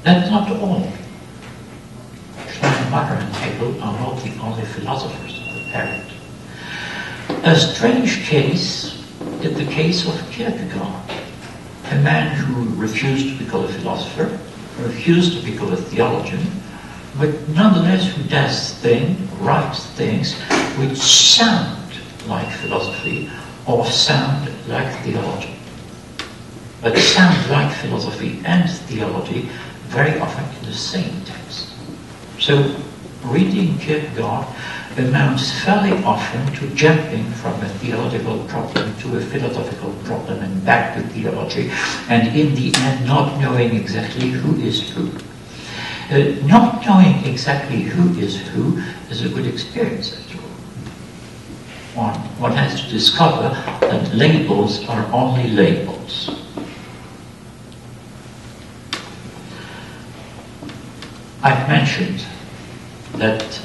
That's not all. Schleiermacher and Hegel are not the only philosophers of the period. A strange case is the case of Kierkegaard, a man who refused to be called a philosopher, refused to be called a theologian, but nonetheless who does things, writes things which sound like philosophy or sound like theology. But sound like philosophy and theology very often in the same text. So reading Kierkegaard amounts fairly often to jumping from a theological problem to a philosophical problem and back to theology, and in the end not knowing exactly who is who. Not knowing exactly who is a good experience after all. One has to discover that labels are only labels. I've mentioned that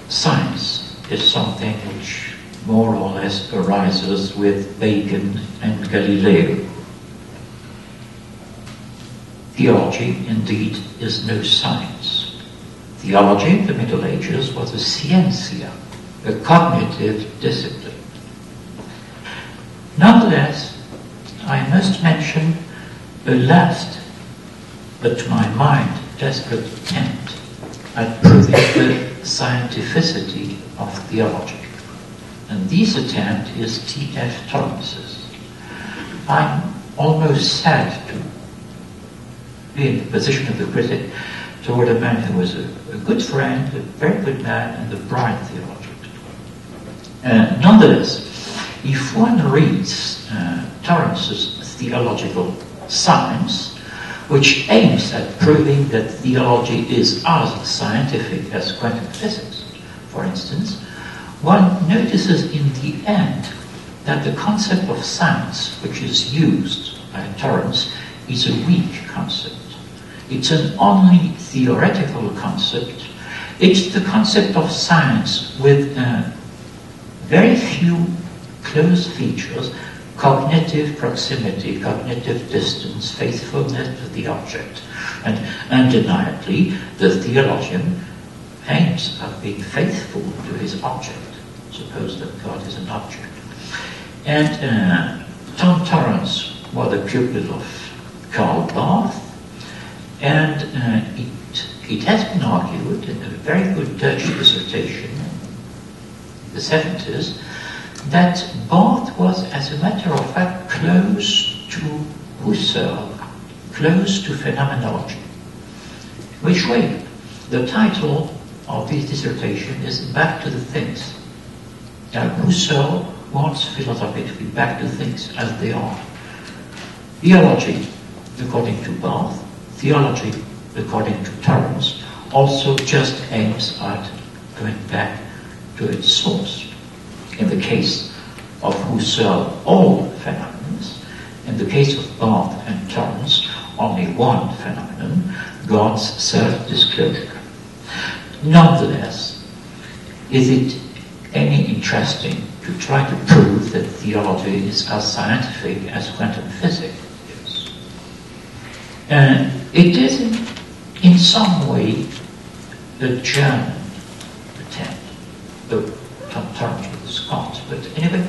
science is something which more or less arises with Bacon and Galileo. Theology, indeed, is no science. Theology in the Middle Ages was a scientia, a cognitive discipline. Nonetheless, I must mention a last, but to my mind, desperate attempt at proving the scientificity of theology. And this attempt is T.F. Torrance's. I'm almost sad to be in the position of the critic toward a man who was a good friend, a very good man, and a bright theologian. Nonetheless, if one reads Torrance's Theological Science, which aims at proving that theology is as scientific as quantum physics, for instance, one notices in the end that the concept of science which is used by Torrance is a weak concept. It's an only theoretical concept. It's the concept of science with very few close features: cognitive proximity, cognitive distance, faithfulness to the object. And undeniably, the theologian aims at being faithful to his object. Suppose that God is an object. And Tom Torrance was a pupil of Karl Barth, and it has been argued in a very good Dutch dissertation in the 70s that Barth was, as a matter of fact, close to Husserl, close to phenomenology. Which way? The title of this dissertation is Back to the Things. Now, Husserl wants philosophy to be back to things as they are. Theology, according to Barth, theology, according to Torrance, also just aims at going back to its source. In the case of Husserl, all phenomena. In the case of Barth and Torrance, only one phenomenon, God's self-disclosure. Nonetheless, is it any interesting to try to prove that theology is as scientific as quantum physics is? It is in some way a German attempt, though Torrance with Scott, but anyway,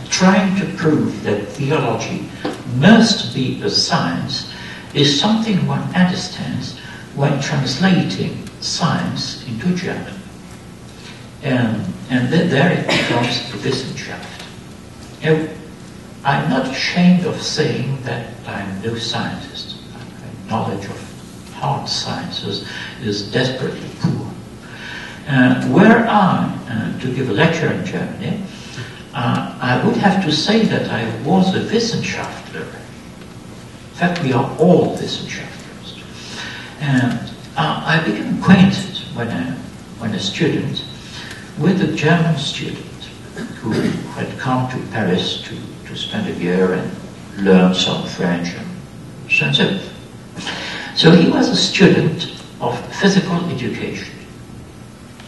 trying to prove that theology must be a science is something one understands when translating science into German. And then there it becomes Wissenschaft. Now, I'm not ashamed of saying that I'm no scientist. My knowledge of hard sciences is desperately poor. Were I to give a lecture in Germany, I would have to say that I was a Wissenschaftler. In fact, we are all Wissenschaftlers. And I became acquainted when a student with a German student who had come to Paris to spend a year and learn some French and so and so. So he was a student of physical education,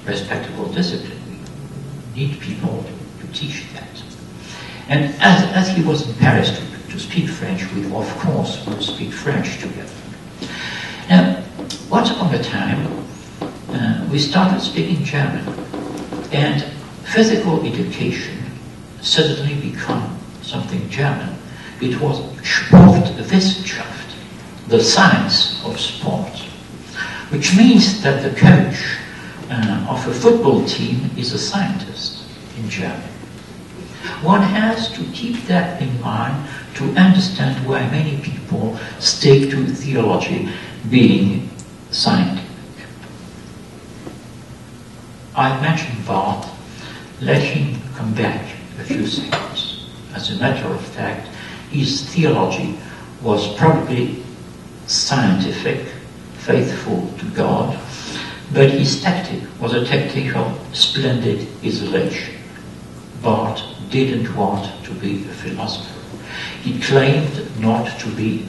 respectable discipline. We need people to teach that. And as he was in Paris to speak French, we of course would speak French together. Now, younger time, we started speaking German, and physical education suddenly became something German. It was Sportwissenschaft, the science of sport, which means that the coach of a football team is a scientist in German. One has to keep that in mind to understand why many people stick to theology being scientific. I mentioned Barth. Let him come back a few seconds. As a matter of fact, his theology was probably scientific, faithful to God, but his tactic was a tactic of splendid isolation. Barth didn't want to be a philosopher. He claimed not to be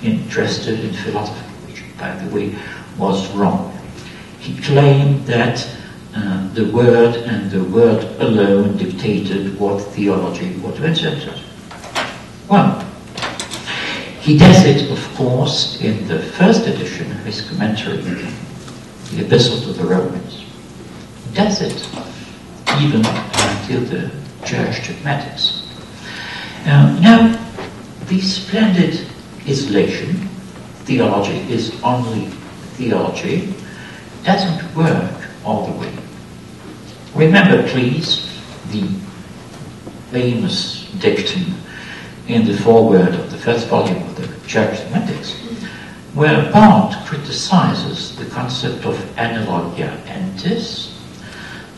interested in philosophy, which, by the way, was wrong. He claimed that the Word and the Word alone dictated what theology was invented. Well, he does it, of course, in the first edition of his commentary, the Epistle to the Romans. He does it even until the Church Dogmatics. Now, the splendid isolation, theology is only theology, doesn't work all the way. Remember, please, the famous dictum in the foreword of the first volume of the Church Dogmatics, where Barth criticizes the concept of analogia entis,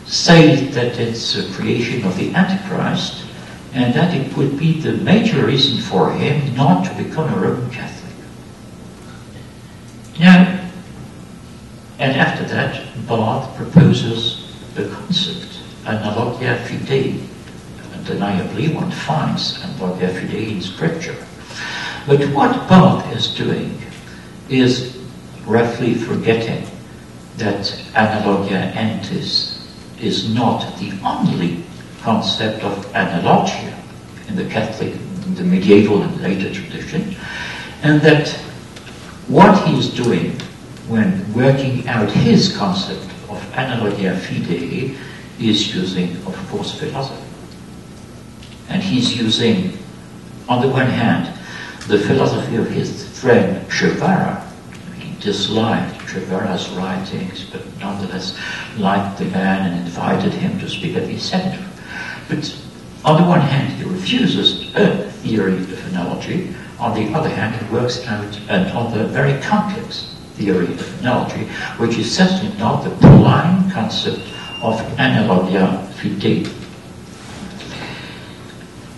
says that it's a creation of the Antichrist, and that it would be the major reason for him not to become a Roman Catholic. Now, and after that, Barth proposes the concept, analogia fidei. Undeniably, one finds analogia fidei in Scripture. But what Barth is doing is roughly forgetting that analogia entis is not the only concept of analogia in the Catholic, in the medieval and later tradition, and that what he is doing when working out his concept of analogia fidei is using, of course, philosophy. And he's using, on the one hand, the philosophy of his friend Guevara. He disliked Guevara's writings, but nonetheless liked the man and invited him to speak at his seminary. But on the one hand, he refuses a theory of analogy. On the other hand, he works out another very complex theory of analogy, which is certainly not the Pauline concept of analogia fidei.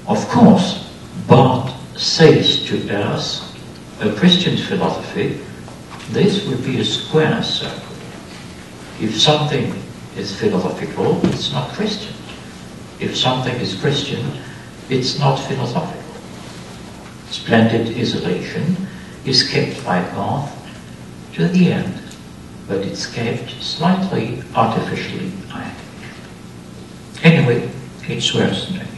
Of course, Barth says to us, a Christian philosophy, this would be a square circle. If something is philosophical, it's not Christian. If something is Christian, it's not philosophical. Splendid isolation is kept by Barth to the end, but it's kept slightly artificially, I think. Anyway, it's worse than that.